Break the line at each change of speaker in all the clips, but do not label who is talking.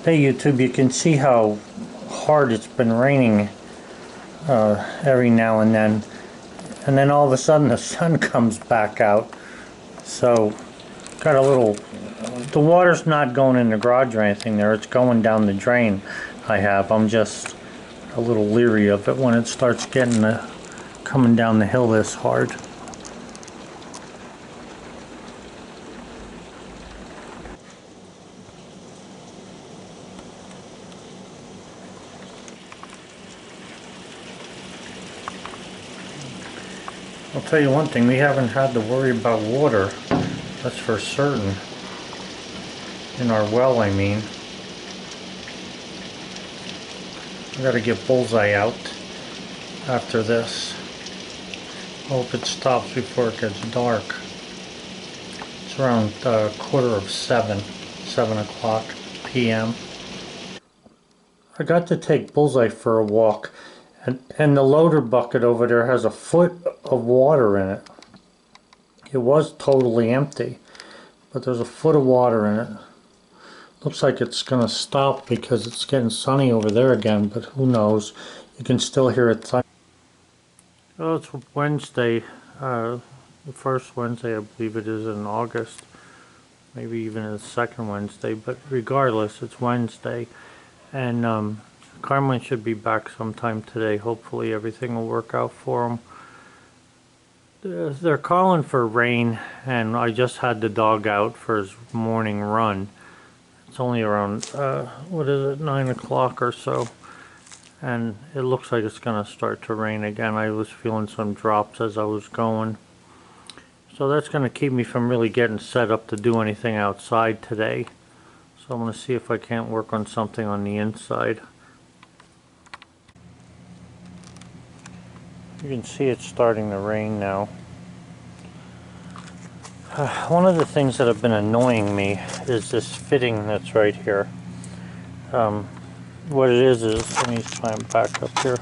Hey YouTube, you can see how hard it's been raining every now and then all of a sudden the sun comes back out. So got a little, the water's not going in the garage or anything there, it's going down the drain I'm just a little leery of it when it starts getting coming down the hill this hard. I'll tell you one thing, we haven't had to worry about water, that's for certain. In our well, I mean. I gotta get Bullseye out after this. Hope it stops before it gets dark. It's around 7 o'clock p.m. I got to take Bullseye for a walk, and the loader bucket over there has a foot of water in it. It was totally empty, but there's a foot of water in it. Looks like it's gonna stop because it's getting sunny over there again, but who knows? You can still hear it. Oh, it's Wednesday, the first Wednesday I believe it is in August, maybe even the second Wednesday, but regardless, it's Wednesday, and Carmen should be back sometime today. Hopefully everything will work out for them. They're calling for rain, and I just had the dog out for his morning run. It's only around, 9 o'clock or so, and it looks like it's going to start to rain again. I was feeling some drops as I was going. So that's going to keep me from really getting set up to do anything outside today. So I'm going to see if I can't work on something on the inside. You can see it's starting to rain now. One of the things that have been annoying me is this fitting that's right here. What it is, let me try and back up here.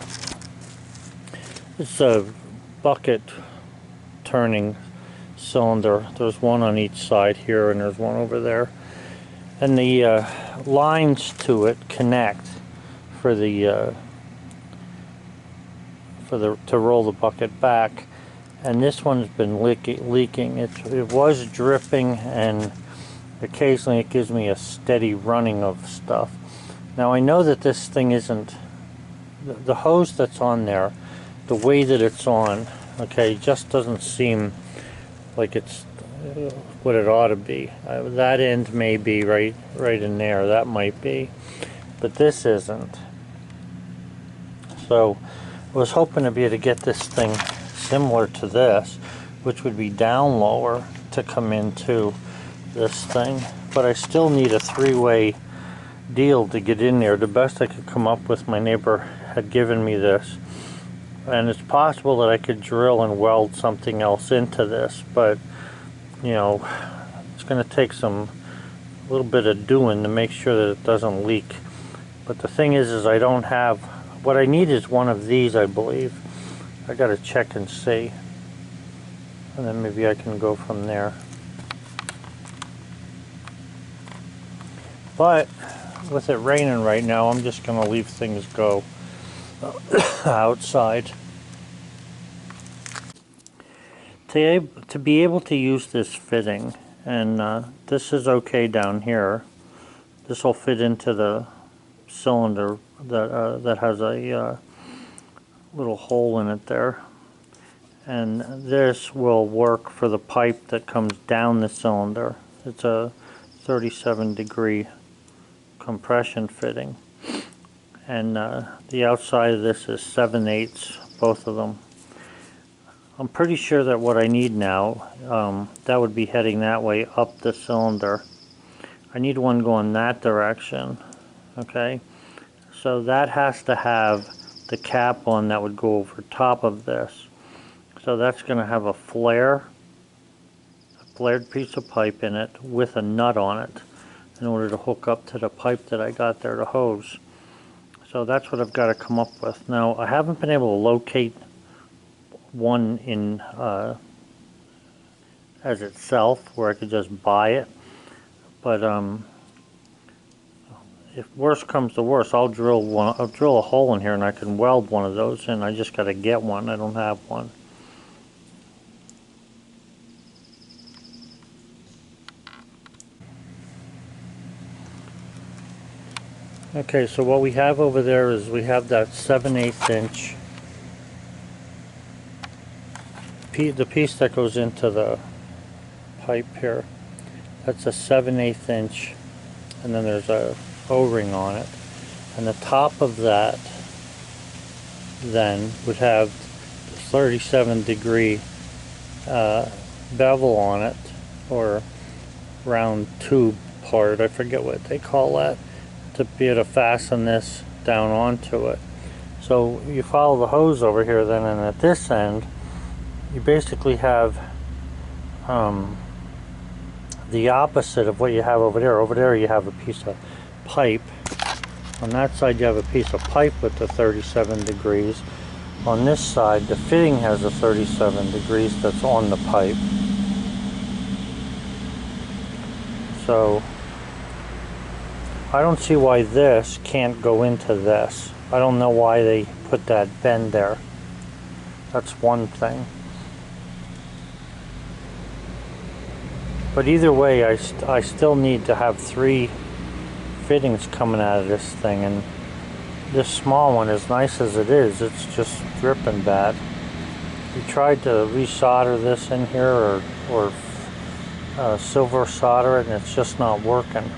It's a bucket turning cylinder. There's one on each side here and there's one over there. And the lines to it connect for the to roll the bucket back, and this one's been leaking. It was dripping, and occasionally it gives me a steady running of stuff. Now I know that this thing isn't the hose that's on there, the way that it's on, okay, just doesn't seem like it's what it ought to be. That end may be right in there, that might be, but this isn't. So I was hoping to be able to get this thing similar to this, which would be down lower to come into this thing, but I still need a three-way deal to get in there. The best I could come up with, my neighbor had given me this, and it's possible that I could drill and weld something else into this, but you know, it's going to take a little bit of doing to make sure that it doesn't leak. But the thing is I don't have, what I need is one of these, I believe. I got to check and see, and then maybe I can go from there. But with it raining right now, I'm just going to leave things go outside. To be able to use this fitting, and this is okay down here, this will fit into the cylinder that has a little hole in it there, and this will work for the pipe that comes down the cylinder. It's a 37-degree compression fitting, and the outside of this is 7/8, both of them. I'm pretty sure that what I need now, that would be heading that way up the cylinder. I need one going that direction, okay? So that has to have the cap on that would go over top of this. So that's going to have a flared piece of pipe in it with a nut on it in order to hook up to the pipe that I got there, the hose. So that's what I've got to come up with. Now, I haven't been able to locate one in as itself where I could just buy it, but if worst comes to worst, I'll drill a hole in here and I can weld one of those in. I just got to get one. I don't have one. Okay, so what we have over there is we have that 7/8 inch the piece that goes into the pipe here. That's a 7/8 inch, and then there's a O-ring on it, and the top of that then would have the 37-degree bevel on it, or round tube part, I forget what they call that, to be able to fasten this down onto it. So you follow the hose over here then, and at this end you basically have the opposite of what you have over there. Over there you have a piece of pipe. On that side you have a piece of pipe with the 37 degrees. On this side the fitting has a 37 degrees that's on the pipe. So I don't see why this can't go into this. I don't know why they put that bend there. That's one thing. But either way, I still need to have 3 fittings coming out of this thing, and this small one, as nice as it is, it's just dripping bad. We tried to resolder this in here or silver solder it, and it's just not working.